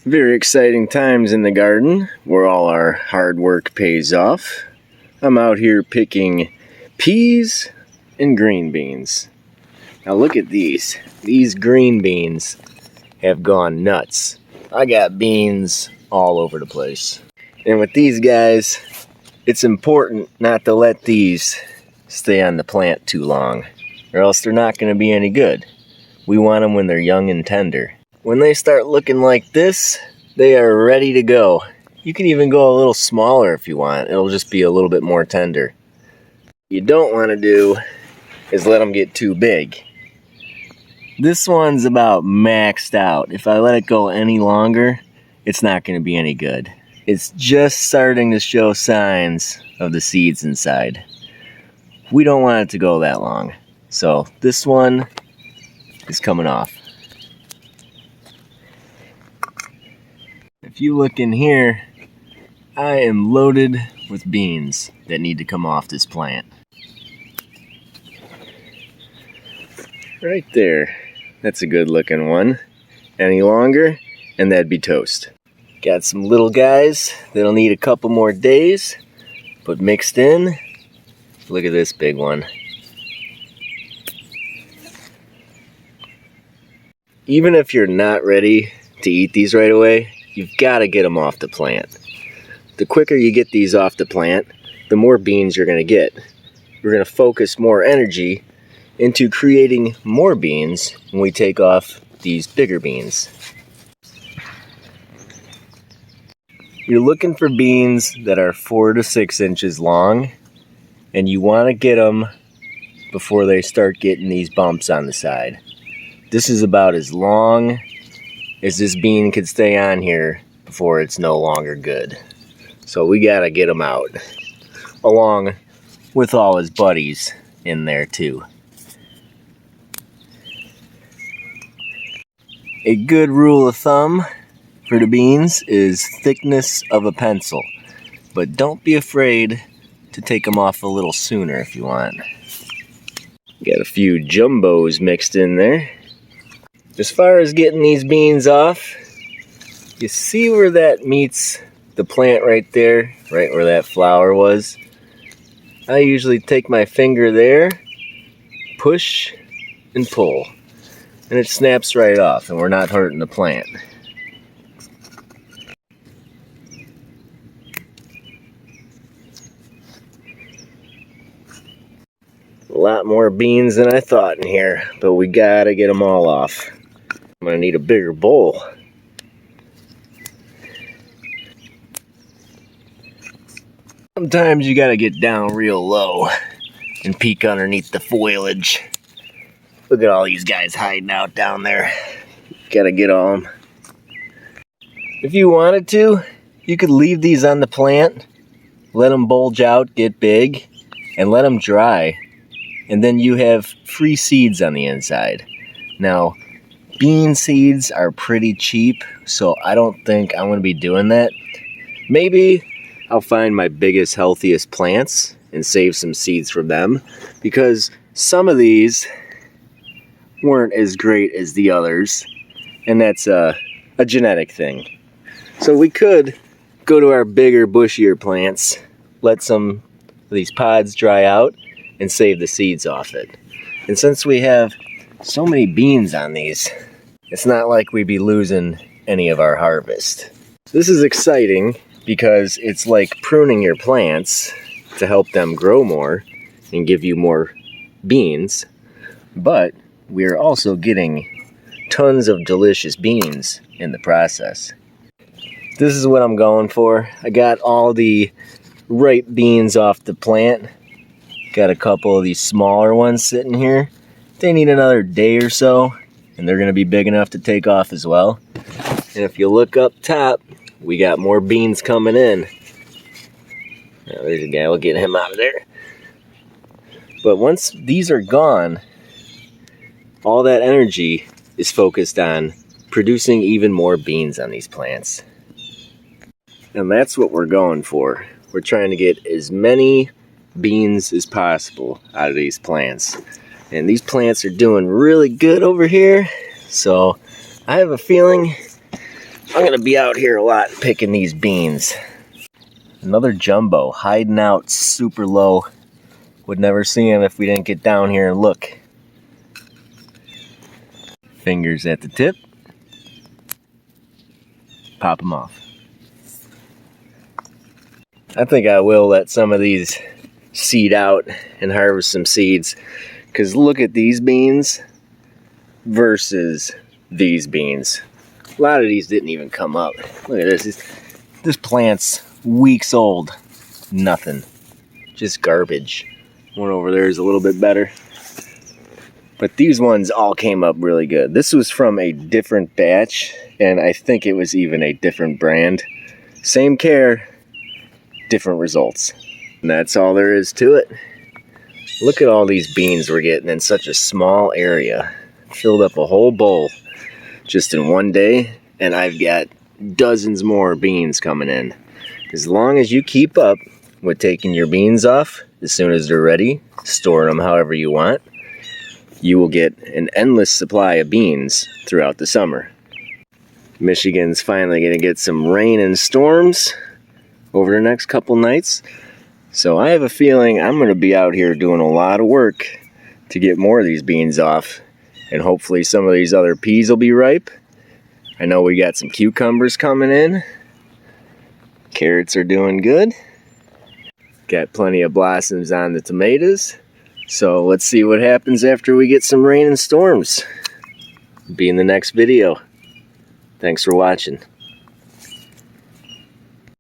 Very exciting times in the garden where all our hard work pays off. I'm out here picking peas and green beans. Now look at these. These green beans have gone nuts. I got beans all over the place. And with these guys, it's important not to let these stay on the plant too long, or else they're not going to be any good. We want them when they're young and tender. When they start looking like this, they are ready to go. You can even go a little smaller if you want. It'll just be a little bit more tender. What you don't want to do is let them get too big. This one's about maxed out. If I let it go any longer, it's not going to be any good. It's just starting to show signs of the seeds inside. We don't want it to go that long. So this one is coming off. If you look in here, I am loaded with beans that need to come off this plant. Right there. That's a good looking one. Any longer, and that'd be toast. Got some little guys that'll need a couple more days, but mixed in, look at this big one. Even if you're not ready to eat these right away, you've got to get them off the plant. The quicker you get these off the plant, the more beans you're going to get. We're going to focus more energy into creating more beans when we take off these bigger beans. You're looking for beans that are 4 to 6 inches long, and you want to get them before they start getting these bumps on the side. This is about as long as this bean could stay on here before it's no longer good. So we gotta get him out, along with all his buddies in there too. A good rule of thumb for the beans is thickness of a pencil, but don't be afraid to take them off a little sooner if you want. Got a few jumbos mixed in there. As far as getting these beans off, you see where that meets the plant right there, right where that flower was? I usually take my finger there, push and pull, and it snaps right off and we're not hurting the plant. A lot more beans than I thought in here, but we gotta get them all off. I'm gonna need a bigger bowl. Sometimes you gotta get down real low and peek underneath the foliage. Look at all these guys hiding out down there. Gotta get on them. If you wanted to, you could leave these on the plant, let them bulge out, get big, and let them dry. And then you have free seeds on the inside. Now, bean seeds are pretty cheap, so I don't think I'm going to be doing that. Maybe I'll find my biggest, healthiest plants and save some seeds from them, because some of these weren't as great as the others, and that's a genetic thing. So we could go to our bigger, bushier plants, let some of these pods dry out, and save the seeds off it. And since we have so many beans on these, it's not like we'd be losing any of our harvest. This is exciting because it's like pruning your plants to help them grow more and give you more beans, but we're also getting tons of delicious beans in the process. This is what I'm going for. I got all the ripe beans off the plant. Got a couple of these smaller ones sitting here. They need another day or so, and they're gonna be big enough to take off as well. And if you look up top, we got more beans coming in. Now, there's a guy, we'll get him out of there. But once these are gone, all that energy is focused on producing even more beans on these plants. And that's what we're going for. We're trying to get as many beans as possible out of these plants. And these plants are doing really good over here. So I have a feeling I'm gonna be out here a lot picking these beans. Another jumbo hiding out super low. Would never see him if we didn't get down here and look. Fingers at the tip. Pop them off. I think I will let some of these seed out and harvest some seeds, because look at these beans versus these beans. A lot of these didn't even come up. Look at this. This plant's weeks old. Nothing. Just garbage. One over there is a little bit better. But these ones all came up really good. This was from a different batch, and I think it was even a different brand. Same care, different results. And that's all there is to it. Look at all these beans we're getting in such a small area. Filled up a whole bowl just in one day, and I've got dozens more beans coming in. As long as you keep up with taking your beans off as soon as they're ready, storing them however you want, you will get an endless supply of beans throughout the summer. Michigan's finally going to get some rain and storms over the next couple nights. So I have a feeling I'm going to be out here doing a lot of work to get more of these beans off. And hopefully some of these other peas will be ripe. I know we got some cucumbers coming in. Carrots are doing good. Got plenty of blossoms on the tomatoes. So let's see what happens after we get some rain and storms. Be in the next video. Thanks for watching.